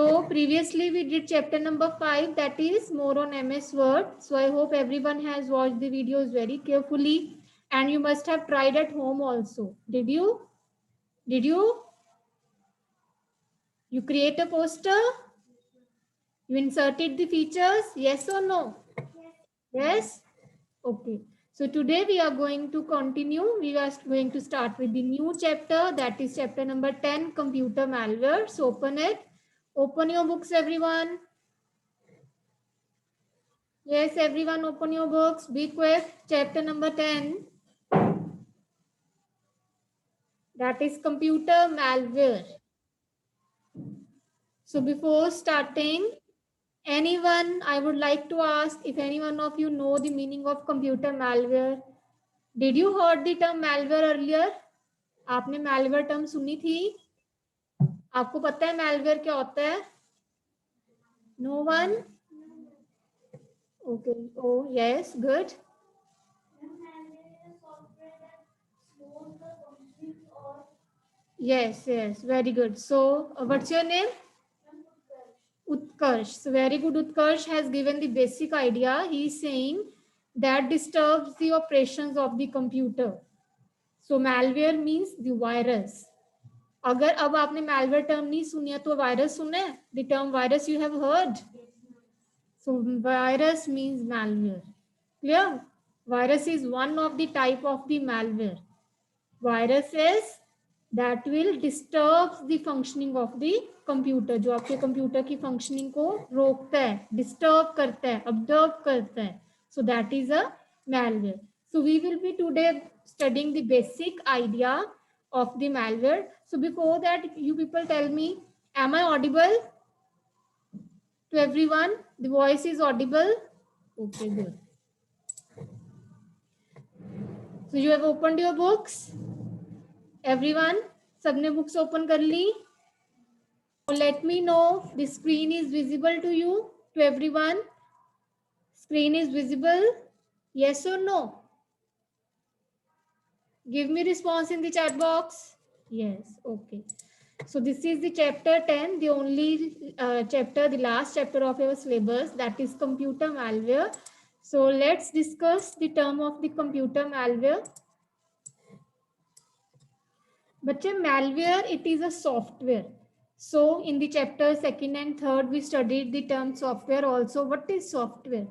So previously we did chapter number 5, that is more on MS Word. So I hope everyone has watched the videos very carefully and you must have tried at home also. Did you? Did you? You create a poster? You inserted the features? Yes or no? Yes? Okay. So today we are going to continue. We are going to start with the new chapter, that is chapter number 10, computer malware. So open it. Open your books, everyone. Yes, everyone open your books. Be quick. Chapter number 10. That is computer malware. So before starting, anyone, I would like to ask if any one of you know the meaning of computer malware. Did you heard the term malware earlier? आपने malware term सुनी थी? आपको पता है malware क्या होता है? No one? Okay. Oh, yes. Good. Yes, yes. Very good. So, what's your name? Utkarsh. So very good. Utkarsh has given the basic idea. He is saying that disturbs the operations of the computer. So malware means the virus. अगर अब आपने malware term नहीं सुनी है तो virus सुना है? The term virus you have heard. So virus means malware. Clear? Virus is one of the type of the malware. Viruses that will disturb the functioning of the computer, जो आपके computer की functioning को रोकता है, disturb करता है, observe करता है. So that is a malware. So we will be today studying the basic idea of the malware. So before that, you people tell me, am I audible to everyone? The voice is audible? Okay, good. So you have opened your books? Everyone? सबने books open कर ली? Let me know the screen is visible to you, to everyone. Screen is visible? Yes or no? Give me response in the chat box. Yes, okay. So this is the chapter 10, the only chapter, the last chapter of our syllabus, that is computer malware. So let's discuss the term of the computer malware. But malware, it is a software. So in the chapter 2nd and 3rd, we studied the term software also. What is software?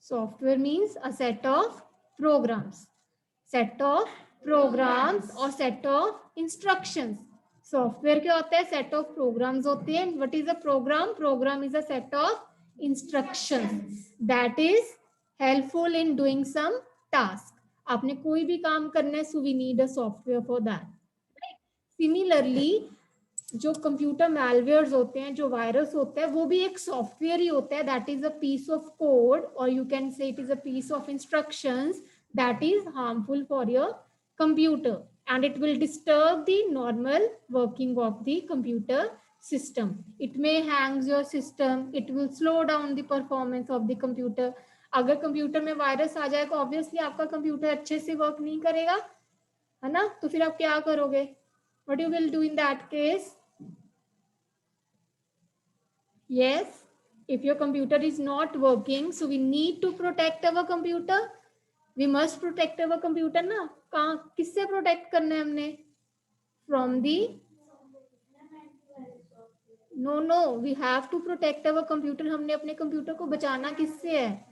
Software means a set of programs. Set of programs or set of instructions. Software क्या होता है? Set of programs होते हैं. What is a program? Program is a set of instructions that is helpful in doing some task. आपने कोई भी काम करना है, so we need a software for that. Similarly, जो कंप्यूटर मैलवेयर्स होते हैं, जो वायरस होता है, वो भी एक सॉफ्टवेयर ही होता है. That is a piece of code और you can say it is a piece of instructions that is harmful for your computer and it will disturb the normal working of the computer system. It may hangs your system, it will slow down the performance of the computer. अगर computer में virus आ जाए तो obviously आपका computer अच्छे से work नहीं करेगा, है ना? तो फिर आप क्या करोगे? What you will do in that case? Yes, if your computer is not working, so we need to protect our computer. We must protect our computer ना. कहाँ किससे protect करना है हमने? From the no, we have to protect our computer. हमने अपने computer को बचाना किससे है?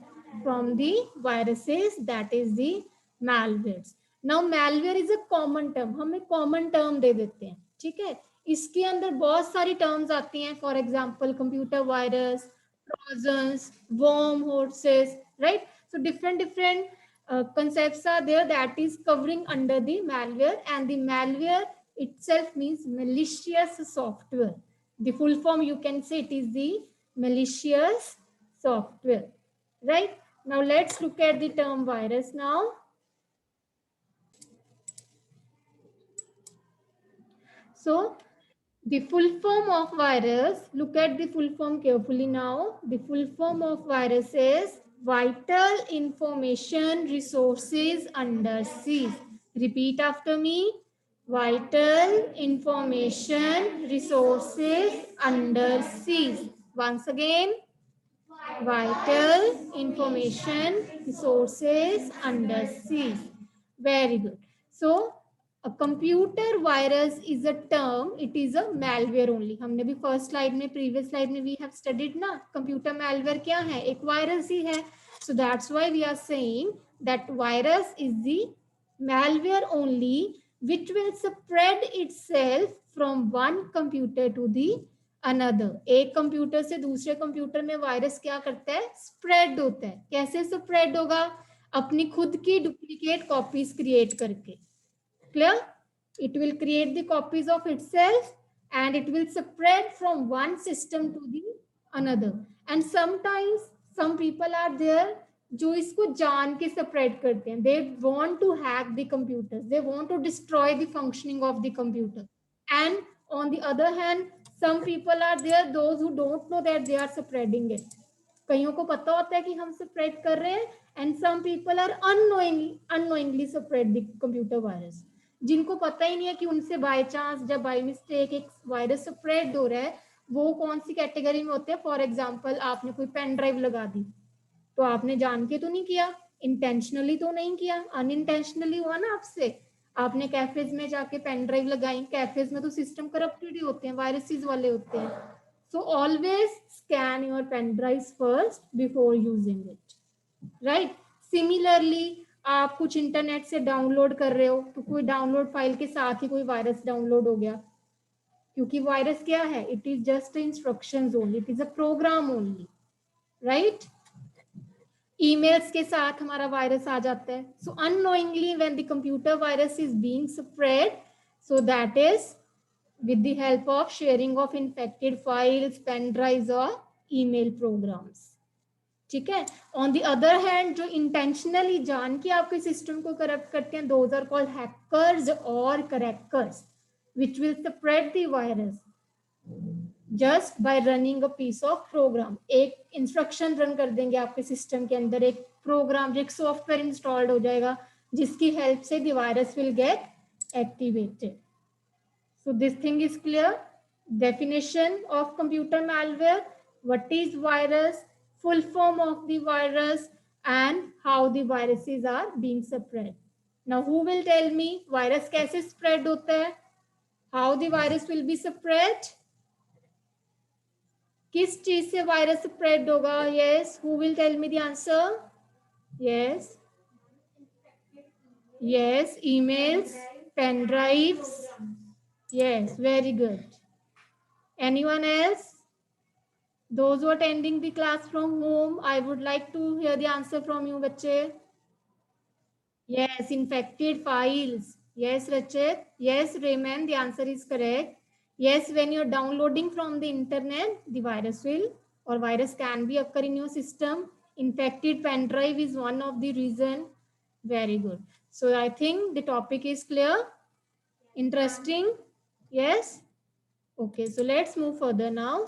From the viruses, that is the malwares. Now malware is a common term. हम एक common term दे देते हैं, ठीक है? इसके अंदर बहुत सारी टर्म्स आती हैं. For example computer virus, trojans, worm horses, right? So different concepts are there that is covering under the malware, and the malware itself means malicious software. The full form you can say it is the malicious software, right? Now let's look at the term virus now. So the full form of virus, look at the full form carefully now. The full form of virus is vital information resources under siege. Repeat after me. vital information resources under seas. Once again, vital information resources under seas. Very good. So a computer virus is a term, it is a malware only. हमने भी first slide में, previous slide में we have studied ना, computer malware क्या है, एक virus ही है. So that's why we are saying that virus is the malware only which will spread itself from one computer to the another. एक computer से दूसरे computer में वायरस क्या करता है, स्प्रेड होता है. कैसे स्प्रेड होगा, अपनी खुद की डुप्लीकेट कॉपीज क्रिएट करके. Clear, it will create the copies of itself and it will spread from one system to the another. And sometimes some people are there जो इसको जान के spread करते हैं. They want to hack the computers, they want to destroy the functioning of the computer. And on the other hand, some people are there those who don't know that they are spreading it. कईयों को पता होता है कि हम spread कर रहे हैं, and some people are unknowingly spread the computer virus. जिनको पता ही नहीं है कि उनसे बाय चांस जब बाय मिस्टेक एक वायरस स्प्रेड हो रहा है, वो कौन सी कैटेगरी में होते हैं. फॉर एग्जांपल, आपने कोई पेन ड्राइव लगा दी, तो आपने जान के तो नहीं किया, इंटेंशनली तो नहीं किया, अनइंटेंशनली हुआ ना आपसे. आपने कैफेज में जाके पेन ड्राइव लगाई, कैफेज में तो सिस्टम करप्टेड ही होते हैं, वायरसेस वाले होते हैं. So always scan your pen drive first before using it, right. Similarly आप कुछ इंटरनेट से डाउनलोड कर रहे हो, तो कोई डाउनलोड फाइल के साथ ही कोई वायरस डाउनलोड हो गया, क्योंकि वायरस क्या है, it is just instructions only, it is a program only, right. Emails के साथ हमारा वायरस आ जाता है. So unknowingly when the computer virus is being spread, so that is with the help of sharing of infected files, pen drives और email programs. ठीक है. On the other hand, जो इंटेंशनली जान के आपके सिस्टम को करप्ट करते हैं, दोज आर कॉल्ड हैकर्स और crackers, which will spread the virus just by running a piece of program. एक इंस्ट्रक्शन रन कर देंगे आपके सिस्टम के अंदर, एक प्रोग्राम, एक सॉफ्टवेयर इंस्टॉल्ड हो जाएगा जिसकी हेल्प से the virus will get activated. So this thing is clear. Definition of computer malware, what is virus, full form of the virus, and how the viruses are being spread. Now who will tell me virus कैसे spread होता है, how the virus will be spread, किस चीज से virus spread होगा. yes, who will tell me the answer. yes, emails, pen drives. yes, very good. Anyone else? Those who are attending the class from home, I would like to hear the answer from you, बच्चे. Yes, infected files. Yes, Rachit. Yes, Raymond, the answer is correct. Yes, when you're downloading from the internet, the virus will, or virus can be occur in your system. Infected pen drive is one of the reason. Very good. So I think the topic is clear. Interesting. Yes. Okay, so let's move further now.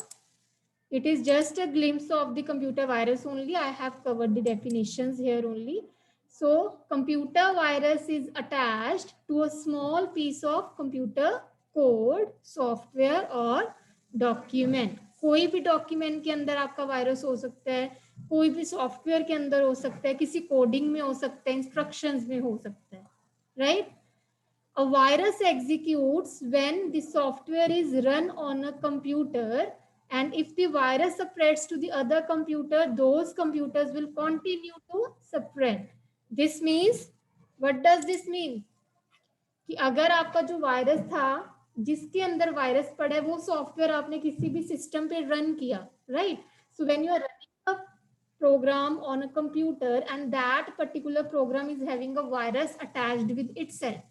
It is just a glimpse of the computer virus only. I have covered the definitions here only. So computer virus is attached to a small piece of computer code, software और document. कोई भी document के अंदर आपका virus हो सकता है, कोई भी सॉफ्टवेयर के अंदर हो सकता है, किसी कोडिंग में हो सकता है, इंस्ट्रक्शंस में हो सकता है, right? A virus executes when the software is run on a computer, and if the virus spreads to the other computer, those computers will continue to spread. This means, what does this mean? कि अगर आपका जो virus था, जिसके अंदर virus पड़ा है, वो सॉफ्टवेयर आपने किसी भी सिस्टम पे रन किया, right. So when you are running a program on a computer and that particular program is having a virus attached with itself,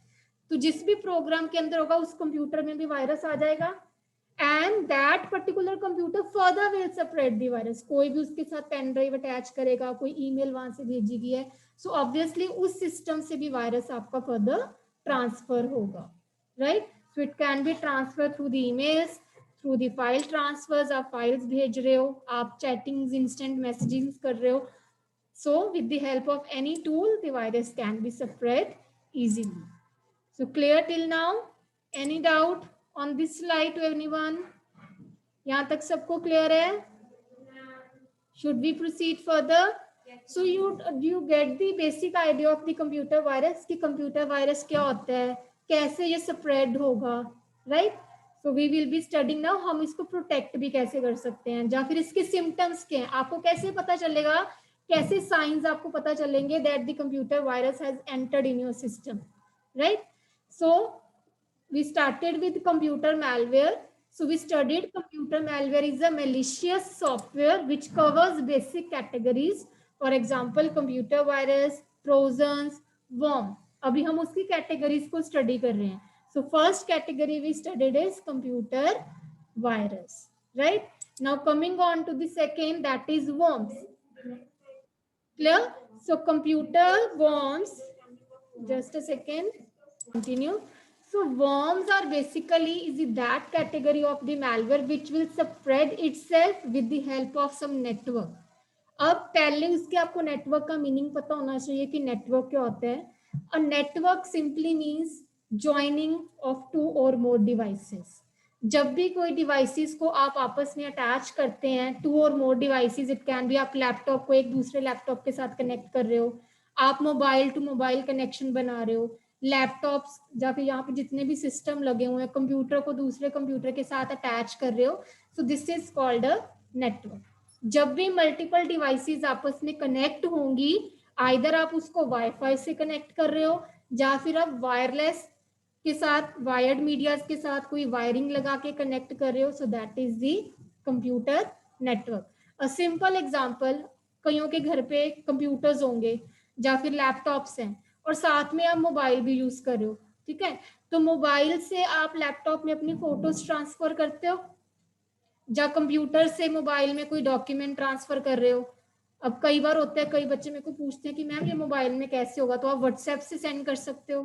तो जिस भी प्रोग्राम के अंदर होगा उस कंप्यूटर में भी वायरस आ जाएगा, and that particular computer further will spread the virus. कोई भी उसके साथ पेन ड्राइव अटैच करेगा, कोई ईमेल वहां से भेजी गई है, सो ऑब्वियसली उस सिस्टम से भी वायरस आपका फर्दर ट्रांसफर होगा, right. So it can be transfer through the emails, through the file transfers, आप फाइल्स भेज रहे हो, आप चैटिंग्स, इंस्टेंट मैसेजिंग कर रहे हो. So with the help of any tool the virus can be spread easily. So clear till now? Any doubt on this slide to anyone? यहाँ तक सबको क्लियर है? Should we proceed further? So you get the basic idea of the computer virus कि computer virus क्या होता है, कैसे ये spread होगा, right? So we will be studying now हम इसको protect भी कैसे कर सकते हैं, या फिर इसके symptoms क्या हैं, आपको कैसे पता चलेगा, कैसे signs आपको पता चलेंगे that the computer virus has entered in your system, right? So we started with computer malware. So we studied computer malware is a malicious software which covers basic categories. For example, computer virus, trojans, worm. अभी हम उसकी categories को study कर रहे हैं. So first category we studied is computer virus, right? Now coming on to the second, that is worms. Clear? So computer worms. Just a second. Continue. So worms are basically is that category of the malware which will spread itself with the help of some network. अब पहले उसके आपको network का meaning पता होना चाहिए कि network क्या होता है. A network simply means joining of 2 और मोर डिवाइसेस. जब भी कोई डिवाइसेस को आप आपस में अटैच करते हैं, 2 और मोर डिवाइसेस, इट कैन बी आप लैपटॉप को एक दूसरे लैपटॉप के साथ कनेक्ट कर रहे हो, आप मोबाइल टू मोबाइल कनेक्शन बना रहे हो, लैपटॉप्स या फिर यहाँ पे जितने भी सिस्टम लगे हुए हैं, कंप्यूटर को दूसरे कंप्यूटर के साथ अटैच कर रहे हो. सो this is called a network. जब भी मल्टीपल डिवाइसेस आपस में कनेक्ट होंगी, आइदर आप उसको वाईफाई से कनेक्ट कर रहे हो या फिर आप वायरलेस के साथ, वायर्ड मीडिया के साथ कोई वायरिंग लगा के कनेक्ट कर रहे हो. सो that is the computer network. A simple example, कईयों के घर पे कंप्यूटर्स होंगे या फिर लैपटॉप्स हैं और साथ में आप मोबाइल भी यूज कर रहे हो, ठीक है. तो मोबाइल से आप लैपटॉप में अपनी फोटोज ट्रांसफर करते हो या कंप्यूटर से मोबाइल में कोई डॉक्यूमेंट ट्रांसफर कर रहे हो. अब कई बार होता है, कई बच्चे मेरे को पूछते हैं कि मैम ये मोबाइल में कैसे होगा, तो आप व्हाट्सएप से सेंड कर सकते हो,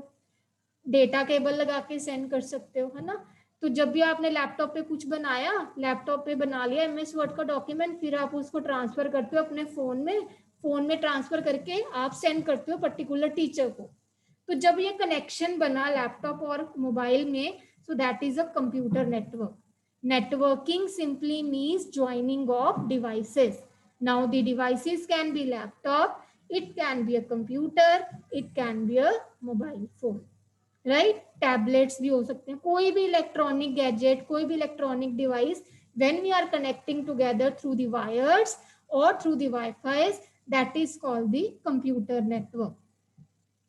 डेटा केबल लगा के सेंड कर सकते हो, है ना. तो जब भी आपने लैपटॉप पे कुछ बनाया, लैपटॉप पे बना लिया MS वर्ड का डॉक्यूमेंट, फिर आप उसको ट्रांसफर करते हो अपने फोन में ट्रांसफर करके आप सेंड करते हो पर्टिकुलर टीचर को. तो जब ये कनेक्शन बना लैपटॉप और मोबाइल में, सो that is a computer network. Networking simply means joining of devices. Now the devices can be laptop, it can be a computer, it can be a mobile phone, right. Tablets भी हो सकते हैं, कोई भी electronic gadget, कोई भी electronic device, when we are connecting together through the wires और through the WiFi, that is called the computer network.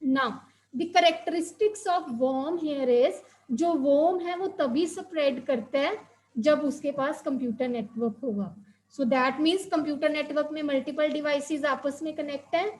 Now the characteristics of worm here is, जो वर्म है वो तभी स्प्रेड करता है जब उसके पास कंप्यूटर नेटवर्क होगा. So that means computer network में मल्टीपल डिवाइसेस आपस में कनेक्ट है.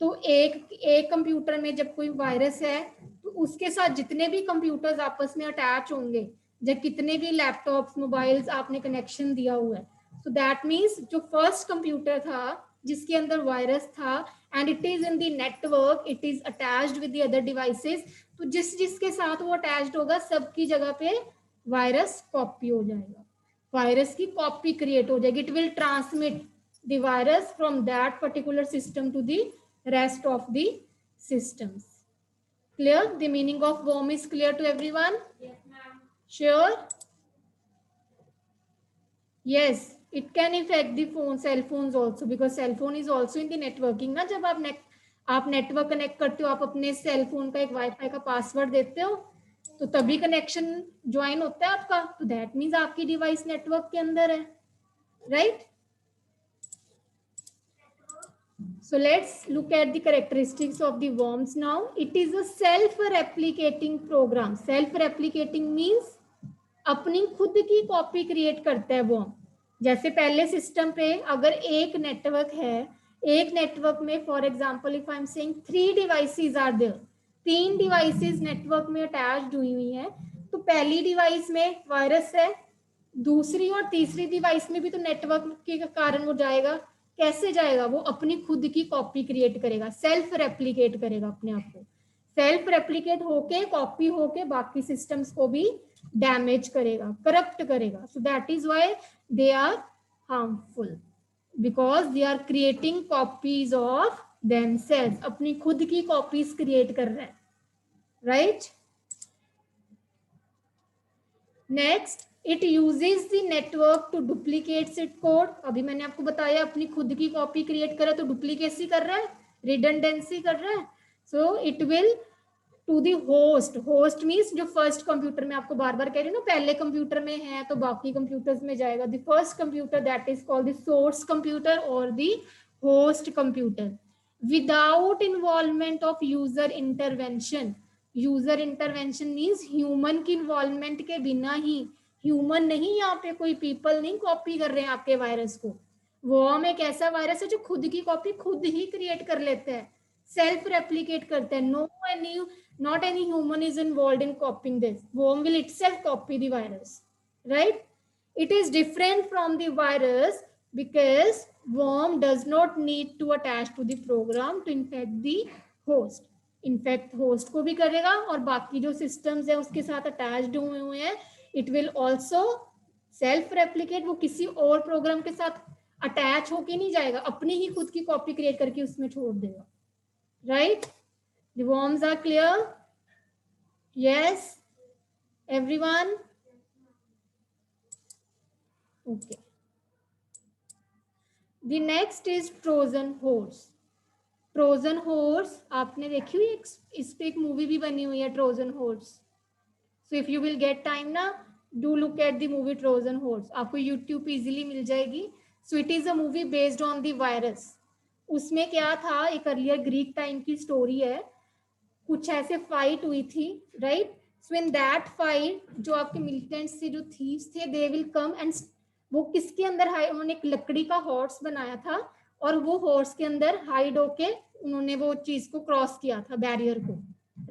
तो एक कंप्यूटर में जब कोई वायरस है तो उसके साथ जितने भी कंप्यूटर्स आपस में अटैच होंगे, जब कितने भी लैपटॉप्स, मोबाइल्स आपने कनेक्शन दिया हुआ है, सो दैट मीन्स जो फर्स्ट कंप्यूटर था जिसके अंदर वायरस था and it is in the network, it is attached with the other devices, तो जिसके साथ वो अटैच्ड होगा सबकी जगह पे वायरस कॉपी हो जाएगा, वायरस की कॉपी क्रिएट हो जाएगी. It will transmit the virus from that particular system to the rest of the systems. Clear? The meaning of worm is clear to everyone? Yes, ma'am. Sure? Yes, it can affect the cell phones also, because cell phone is also in the networking ना. जब आप network connect करते हो, आप अपने cell phone का एक wifi का पासवर्ड देते हो, तो तभी कनेक्शन ज्वाइन होता है आपका. तो दैट मीन्स आपकी डिवाइस नेटवर्क के अंदर है, right. So let's look at the characteristics of the worms now. It is a self-replicating program. Self-replicating means अपनी खुद की कॉपी क्रिएट करता है worm. जैसे पहले सिस्टम पे अगर एक नेटवर्क है, एक नेटवर्क में for example if I am saying 3 devices are there, 3 devices network में अटैच्ड हुई हुई हैं, तो पहली डिवाइस में वायरस है, दूसरी और तीसरी डिवाइस में भी तो नेटवर्क के कारण वो जाएगा. कैसे जाएगा? वो अपनी खुद की कॉपी क्रिएट करेगा, सेल्फ रेप्लिकेट करेगा अपने आप को. सेल्फ रेप्लिकेट होके, कॉपी होके बाकी सिस्टम्स को भी डैमेज करेगा, करप्ट करेगा. So that is why they are harmful, because they are creating copies of themselves. अपनी खुद की कॉपीज क्रिएट कर रहे हैं, right. Next, it uses the network to duplicates it code. अभी मैंने आपको बताया अपनी खुद की कॉपी क्रिएट करे तो डुप्लीकेसी कर रहा है, रिडंडेंसी कर रहा है। So it will to the host, host means जो फर्स्ट कंप्यूटर में, आपको बार बार कह रही हूँ ना, पहले कंप्यूटर में है तो बाकी कंप्यूटर्स में जाएगा। The first computer that is called the source computer और the host computer, without involvement of user intervention. User intervention means human की इन्वॉल्वमेंट के बिना ही, ह्यूमन नहीं, यहाँ पे कोई पीपल नहीं कॉपी कर रहे हैं आपके वायरस को। वॉर्म एक ऐसा वायरस है जो खुद की कॉपी खुद ही क्रिएट कर लेते हैं, सेल्फ रेप्लिकेट करते हैं। No any, not any human is involved in copying this. Worm will itself copy the virus, right? It is different from the virus because worm does not need to attach to the program to infect the host. In fact host को भी करेगा और बाकी जो systems है उसके साथ attached हुए हैं, it will also self replicate. वो किसी और प्रोग्राम के साथ अटैच होके नहीं जाएगा, अपनी ही खुद की कॉपी क्रिएट करके उसमें छोड़ देगा, right? The worms are clear? Yes, everyone? Okay. The next is Trojan horse. Trojan horse आपने देखी हुई, इस पे एक मूवी भी बनी हुई है Trojan horse. So if you will get time ना, do look at the movie Trojan horse. आपको YouTube पे easily मिल जाएगी. So it is a movie based on the virus. उसमें क्या था, एक अर्लियर ग्रीक टाइम की स्टोरी है, कुछ ऐसे फाइट हुई थी, right? So in that fight जो आपके मिलिटेंट्स थे, जो थीव्स थे, दे विल कम एंड वो किसके अंदर हाइड, उन्होंने एक लकड़ी का हॉर्स बनाया था और वो हॉर्स के अंदर हाइड होके उन्होंने वो चीज को क्रॉस किया था, बैरियर को,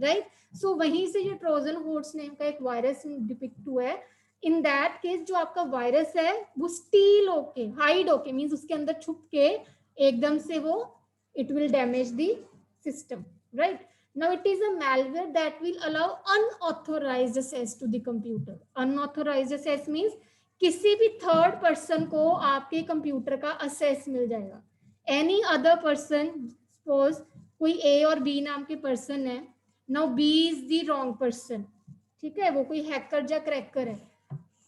राइट? सो वहीं से ये ट्रोजन हॉर्स नेम का एक वायरस डिपिक्ट हुआ है। इन दैट केस जो आपका वायरस है वो स्टील होके, हाइड होके, मीन्स उसके अंदर छुप के एकदम से वो it will damage the system, right? Now it is a malware that will allow unauthorized access to the computer. Unauthorized access means किसी भी थर्ड पर्सन को आपके कंप्यूटर का असेस मिल जाएगा। एनी अदर पर्सन, सपोज कोई ए और बी नाम के पर्सन है, now B is the wrong person, ठीक है, वो कोई हैकर या क्रैकर है,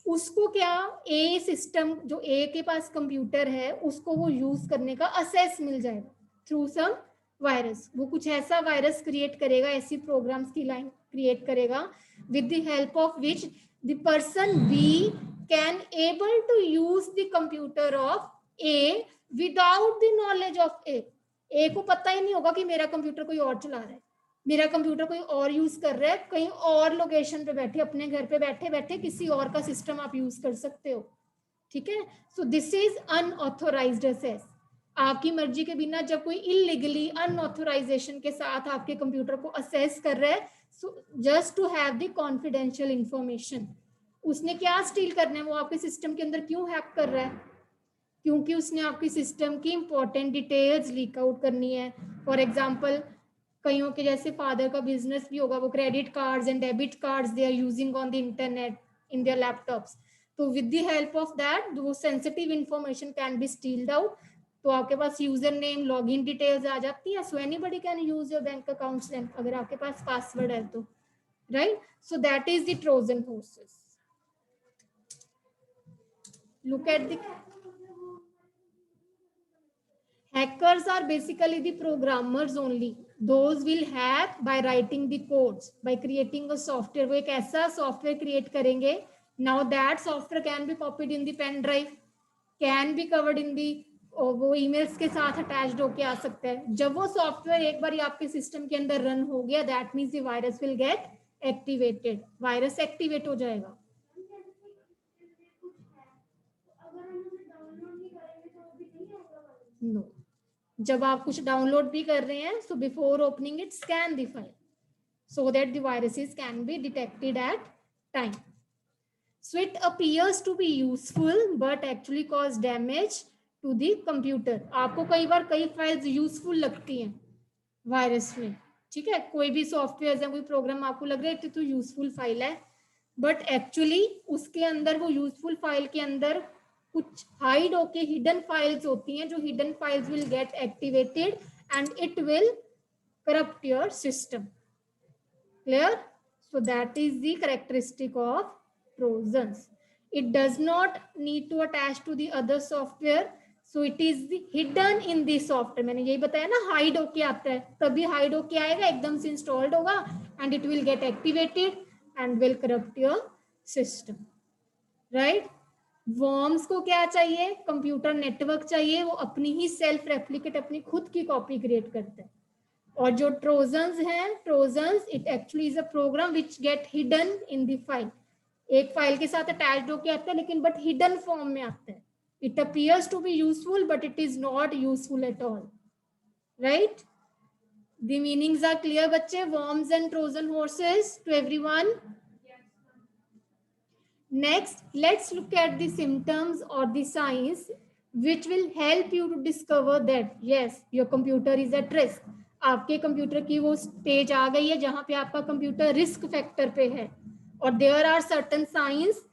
उसको क्या ए सिस्टम, जो ए के पास कंप्यूटर है, उसको वो यूज करने का असेस मिल जाएगा थ्रू सम वायरस। वो कुछ ऐसा वायरस क्रिएट करेगा, ऐसी प्रोग्राम्स की लाइन क्रिएट करेगा with the help of which the person B can able to use the computer of A without the knowledge of A. A को पता ही नहीं होगा कि मेरा कंप्यूटर कोई और चला रहा है, मेरा कंप्यूटर कोई और यूज कर रहा है, कहीं और लोकेशन पे बैठे, अपने घर पे बैठे बैठे किसी और का सिस्टम आप यूज कर सकते हो, ठीक है? So this is unauthorised access. आपकी मर्जी के बिना जब कोई इलीगली अनऑथोराइजेशन के साथ आपके कंप्यूटर को असेस कर रहा है, just to have the confidential information. उसने क्या स्टील करना है, वो आपके सिस्टम के अंदर क्यों हैक कर रहा है? क्योंकि उसने आपकी सिस्टम की इंपॉर्टेंट डिटेल्स लीक आउट करनी है। फॉर एग्जाम्पल, कईयों के जैसे फादर का बिजनेस भी होगा, वो credit cards and debit cards they are using on the internet in their laptops, तो with the help of that वो sensitive information can be stealed out. तो आपके पास यूजर नेम, लॉगिन डिटेल्स आ जाती है, so anybody can use your bank accounts then, अगर आपके पास पासवर्ड है तो, right? So that is the Trojan horses. Look at the hackers are basically the programmers only. Those will hack by writing the codes, by creating a software. वो एक ऐसा software create करेंगे, now that software can be copied in the pen drive, can be covered in the, वो emails के साथ attached होके आ सकता है। जब वो software एक बार आपके system के अंदर run हो गया, that means the virus will get activated. virus activate हो जाएगा। No. जब आप कुछ डाउनलोड भी कर रहे हैं, so before opening it scan the file so that the viruses can be detected at time. So it appears to be useful but actually cause damage to the computer. आपको कई बार कई फाइल्स यूजफुल लगती हैं virus में, ठीक है, कोई भी सॉफ्टवेयर या कोई प्रोग्राम आपको लग रहा है तो यूजफुल फाइल है, बट एक्चुअली उसके अंदर, वो यूजफुल फाइल के अंदर कुछ हाइड होके हिडन फाइल्स होती हैं, जो hidden files will get activated and it will corrupt your system. Clear? So that is the characteristic of trojans. It does not need to attach to the other software, so it is hidden in the software. मैंने यही बताया ना, hide होके आता है, तभी hide होके आएगा, एकदम से इंस्टॉल्ड होगा and it will get activated and will corrupt your system, right? Worms को क्या चाहिए? कंप्यूटर नेटवर्क चाहिए, वो अपनी ही सेल्फ रेप्लिकेट, अपनी खुद की कॉपी क्रिएट करता है. और जो ट्रोजन्स हैं, Trojans it actually is a program which get hidden in the file. एक फाइल के साथ अटैच्ड होके आता है, लेकिन बट हिडन फॉर्म में आता है. It appears to be useful but it is not useful at all, right? The meanings are clear बच्चे? Worms and Trojan horses to everyone. Next, let's look at the symptoms or the signs which will help you to discover that yes, your computer is at risk. आपके computer की वो stage आ गई है जहां पे आपका computer risk factor पे है. और there are certain signs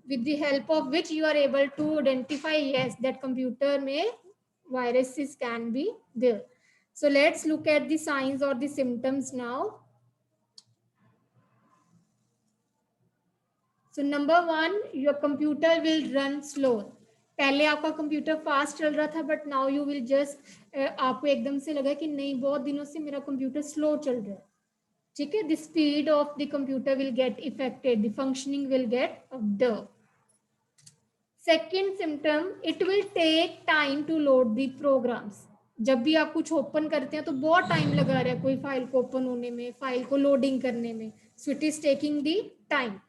with the help of which you are able to identify yes that computer में viruses can be there. So let's look at the signs or the symptoms now. So number one, your computer will run slow. पहले आपका computer fast चल रहा था, but now you will just, आपको एकदम से लगा कि नहीं, बहुत दिनों से मेरा कंप्यूटर स्लो चल रहा है. ठीक है, the speed of the computer will get effected, the functioning will get disturb. Second symptom, it will take time to load the programs. जब भी आप कुछ ओपन करते हैं तो बहुत टाइम लगा रहा है कोई फाइल को ओपन होने में, फाइल को लोडिंग करने में. So it is taking the time.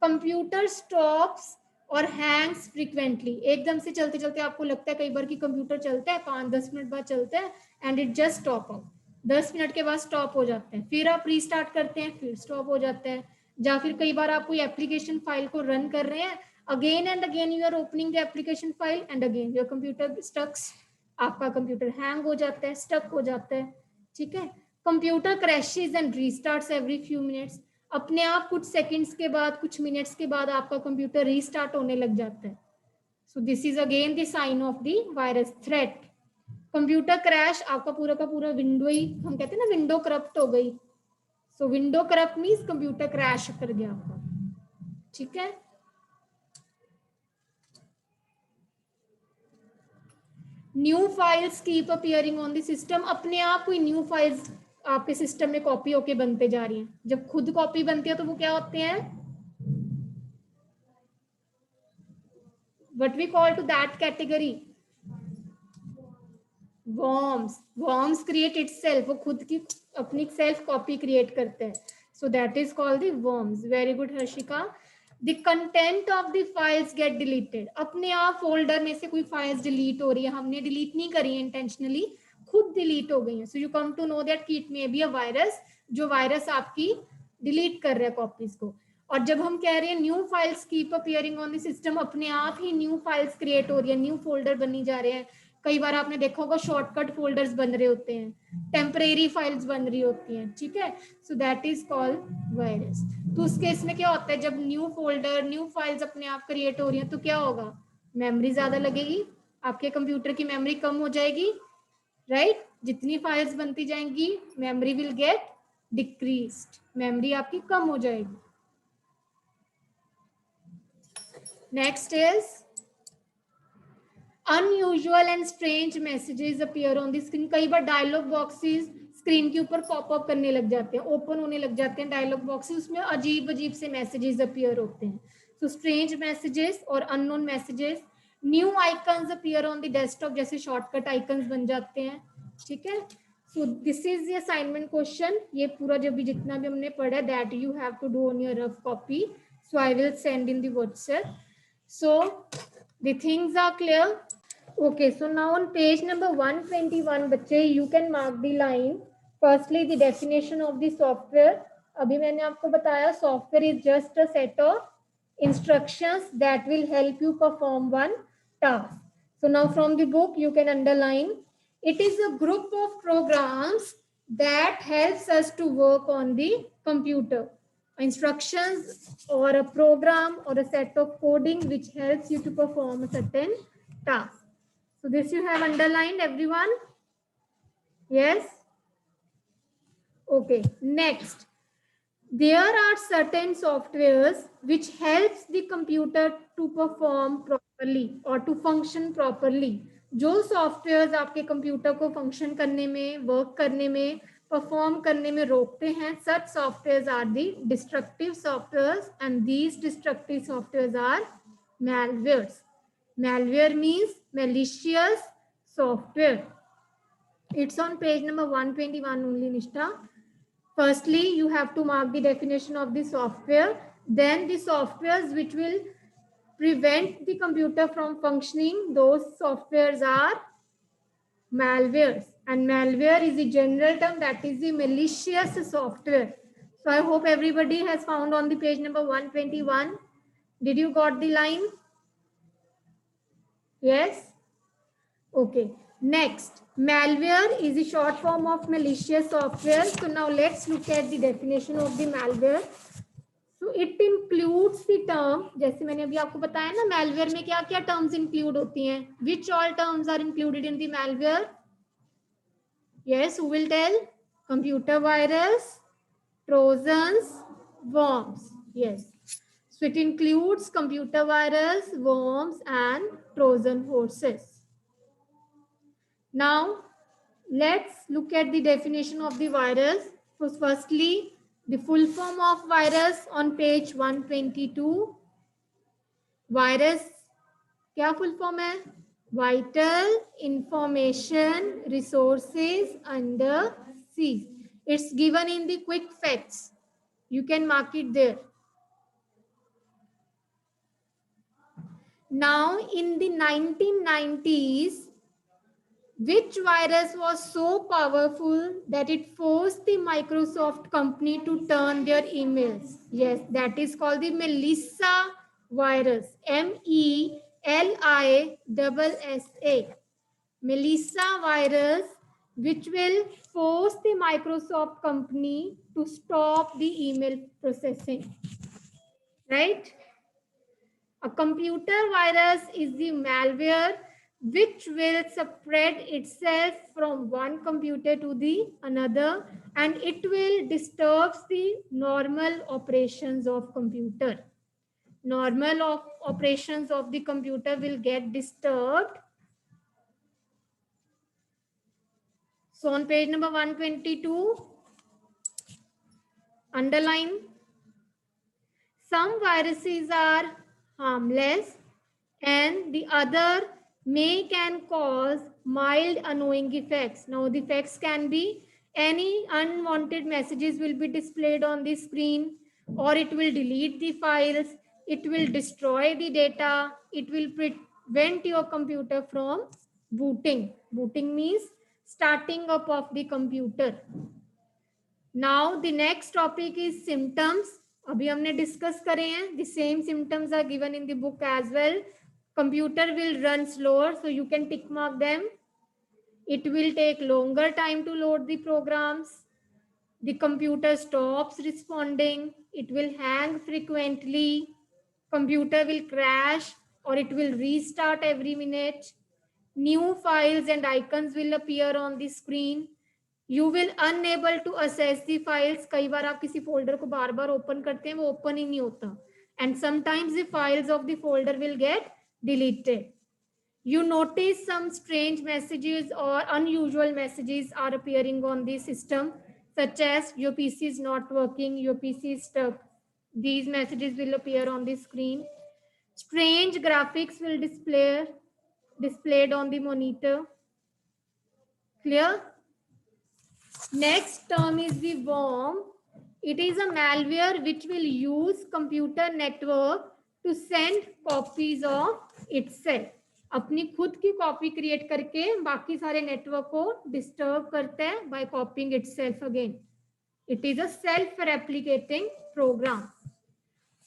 Computer stops और हैंग्स फ्रीक्वेंटली. एकदम से चलते चलते आपको लगता है कई बार कि कंप्यूटर चलता है, 5-10 मिनट बाद चलता है and it just stop out. 10 minute के बाद स्टॉप हो जाते हैं, फिर आप रीस्टार्ट करते हैं, फिर स्टॉप हो जाता है. या फिर कई बार आप कोई एप्लीकेशन फाइल को रन कर रहे हैं, again and again you are opening the application file and again your computer stucks. आपका कंप्यूटर हैंग हो जाता है, स्टक हो जाता है. ठीक है. Computer crashes and restarts every few minutes. अपने आप कुछ सेकंड्स के बाद, कुछ मिनट्स के बाद आपका कंप्यूटर रीस्टार्ट होने लग जाता है. So this is again the sign of the virus threat. Computer crash, आपका पूरा का पूरा विंडो ही, हम कहते हैं ना विंडो करप्ट हो गई. So window corrupt means computer crash कर गया आपका. ठीक है. New files keep appearing on the system. अपने आप कोई न्यू फाइल्स आपके सिस्टम में कॉपी होके बनते जा रही हैं. जब खुद कॉपी बनती है तो वो क्या होते हैं? What we call to that category? worms. worms create itself, वो खुद की अपनी सेल्फ कॉपी क्रिएट करते हैं. So that is called the worms. Very good Harshika. The content of the files get deleted. अपने आप फोल्डर में से कोई फाइल्स डिलीट हो रही है, हमने डिलीट नहीं करी है इंटेंशनली, खुद डिलीट हो गई है. So you come to know that कि it may be a virus, जो वायरस आपकी डिलीट कर रहा है कॉपीज को. और जब हम कह रहे हैं new files keep appearing on the system, अपने आप ही न्यू फाइल्स क्रिएट हो रही है, न्यू फोल्डर बनी जा रहे हैं. कई बार आपने देखा होगा शॉर्टकट फोल्डर्स बन रहे होते हैं, टेम्परेरी फाइल्स बन रही होती हैं. ठीक है. सो दैट इज कॉल्ड वायरस. तो उस केस में क्या होता है, जब न्यू फोल्डर, न्यू फाइल्स अपने आप क्रिएट हो रही हैं तो क्या होगा? मेमोरी ज्यादा लगेगी, आपके कंप्यूटर की मेमोरी कम हो जाएगी, राइट? जितनी फाइल्स बनती जाएंगी memory will get decreased, memory आपकी कम हो जाएगी. Next is unusual and strange messages appear on the screen. कई बार डायलॉग बॉक्सेस स्क्रीन के ऊपर पॉपअप करने लग जाते हैं, ओपन होने लग जाते हैं डायलॉग बॉक्सेस, उसमें अजीब अजीब से मैसेजेस अपीयर होते हैं. सो स्ट्रेंज मैसेजेस और unknown messages. New icons appear on the desktop, जैसे शॉर्टकट आइकन्स बन जाते हैं. ठीक है. So this is the assignment question. ये पूरा जब भी जितना भी हमने पढ़ा that you have to do on your rough copy. So I will send in the WhatsApp. So the things are clear. Okay, so now on page number 121 बच्चे you can mark the line. Firstly the definition of the software. अभी मैंने आपको बताया software is just a set of instructions that will help you perform one task. So now from the book you can underline, it is a group of programs that helps us to work on the computer. Instructions or a program or a set of coding which helps you to perform a certain task. So this you have underlined, everyone? Yes? Okay, next. there are certain softwares which helps the computer to perform properly or to function properly. जो softwares आपके computer को function करने में, work करने में, perform करने में रोकते हैं, such softwares are the destructive softwares, and these destructive softwares are malwares. Malware means malicious software. It's on page number 121 only, Nishta. Firstly, you have to mark the definition of the software. Then the softwares which will prevent the computer from functioning, those softwares are malwares. And malware is the general term, that is the malicious software. So I hope everybody has found on the page number 121. Did you got the line? Yes? Okay. Next, malware is the short form of malicious software. So now let's look at the definition of the malware. So it includes the term, जैसे मैंने अभी आपको बताया ना, malware में क्या क्या terms include होती हैं? Which all terms are included in the malware? Yes, who will tell? Computer virus, trojans, worms. Yes. So it includes computer virus, worms, and Trojan horses. Now, let's look at the definition of the virus. So firstly, the full form of virus on page 122. Virus, क्या full form है? Vital Information Resources Under Siege. It's given in the quick facts. You can mark it there. Now, in the 1990s, which virus was so powerful that it forced the Microsoft company to turn their emails? Yes, that is called the Melissa virus. Melissa. Melissa virus, which will force the Microsoft company to stop the email processing. Right? A computer virus is the malware which will spread itself from one computer to the another, and it will disturb the normal operations of computer. Normal operations of the computer will get disturbed. So on page number 122, underline, some viruses are harmless and the other can cause mild annoying effects. Now the effects can be any unwanted messages will be displayed on the screen, or it will delete the files, it will destroy the data, it will prevent your computer from booting. Booting means starting up of the computer. Now the next topic is symptoms. अभी हमने discuss करे हैं. The same symptoms are given in the book as well. Computer will run slower, so you can tick mark them. It will take longer time to load the programs. The computer stops responding. It will hang frequently. Computer will crash or it will restart every minute. New files and icons will appear on the screen. You will unable to access the files. कई बार आप किसी folder को बार बार open करते हैं, वो open ही नहीं होता. And sometimes the files of the folder will get deleted. You notice some strange messages or unusual messages are appearing on the system, such as your PC is not working, your PC is stuck. These messages will appear on the screen. Strange graphics will displayed on the monitor. Clear? Next term is the worm. It is a malware which will use computer network to send copies of itself. अपनी खुद की copy create करके बाकी सारे network को disturb करता है by copying itself again. It is a self-replicating program.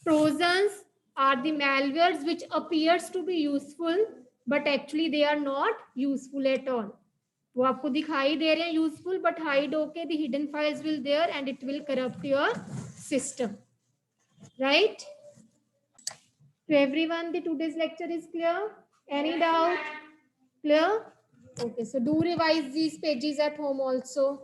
Trojans are the malwares which appears to be useful, but actually they are not useful at all. वो आपको दिखाई दे रहे हैं यूजफुल, बट हाइड होके the hidden files will there and it will corrupt your system. Right? To everyone, the today's lecture is clear? Any doubt? Clear? Okay, so do revise these pages at home also.